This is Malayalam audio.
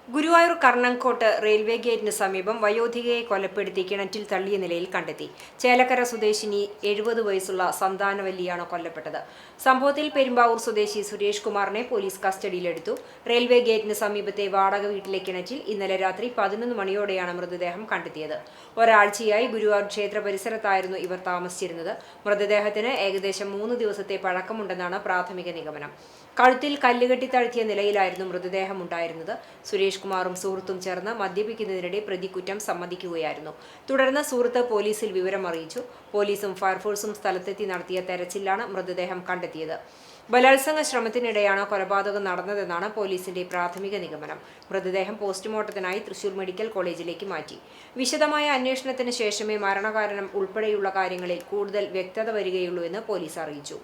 ഗുരുവായൂർ കർണംകോട്ട് റെയിൽവേ ഗേറ്റിന് സമീപം വയോധികയെ കൊലപ്പെടുത്തി കിണറ്റിൽ തള്ളിയ നിലയിൽ കണ്ടെത്തി. ചേലക്കര സ്വദേശിനി 70 വയസ്സുള്ള സന്താനവല്ലിയാണ് കൊല്ലപ്പെട്ടത്. സംഭവത്തിൽ പെരുമ്പാവൂർ സ്വദേശി സുരേഷ് കുമാറിനെ പോലീസ് കസ്റ്റഡിയിലെടുത്തു. റെയിൽവേ ഗേറ്റിന് സമീപത്തെ വാടക വീട്ടിലെ കിണറ്റിൽ ഇന്നലെ രാത്രി 11 മണിയോടെയാണ് മൃതദേഹം കണ്ടെത്തിയത്. ഒരാഴ്ചയായി ഗുരുവായൂർ ക്ഷേത്ര പരിസരത്തായിരുന്നു ഇവർ താമസിച്ചിരുന്നത്. മൃതദേഹത്തിന് ഏകദേശം 3 ദിവസത്തെ പഴക്കമുണ്ടെന്നാണ് പ്രാഥമിക നിഗമനം. കഴുത്തിൽ കല്ലുകെട്ടി താഴ്ത്തിയ നിലയിലായിരുന്നു മൃതദേഹം ഉണ്ടായിരുന്നത്. സുരേഷ് കുമാറും സുഹൃത്തും ചേർന്ന് മദ്യപിക്കുന്നതിനിടെ പ്രതി കുറ്റം സമ്മതിക്കുകയായിരുന്നു. തുടർന്ന് സുഹൃത്ത് പോലീസിൽ വിവരം അറിയിച്ചു. പോലീസും ഫയർഫോഴ്സും സ്ഥലത്തെത്തി നടത്തിയ തെരച്ചിലാണ് മൃതദേഹം കണ്ടെത്തിയത്. ബലാത്സംഗ ശ്രമത്തിനിടെയാണ് കൊലപാതകം നടന്നതെന്നാണ് പോലീസിന്റെ പ്രാഥമിക നിഗമനം. മൃതദേഹം പോസ്റ്റ്മോർട്ടത്തിനായി തൃശൂർ മെഡിക്കൽ കോളേജിലേക്ക് മാറ്റി. വിശദമായ അന്വേഷണത്തിന് ശേഷമേ മരണകാരണം ഉൾപ്പെടെയുള്ള കാര്യങ്ങളിൽ കൂടുതൽ വ്യക്തത വരികയുള്ളൂ എന്ന് പോലീസ് അറിയിച്ചു.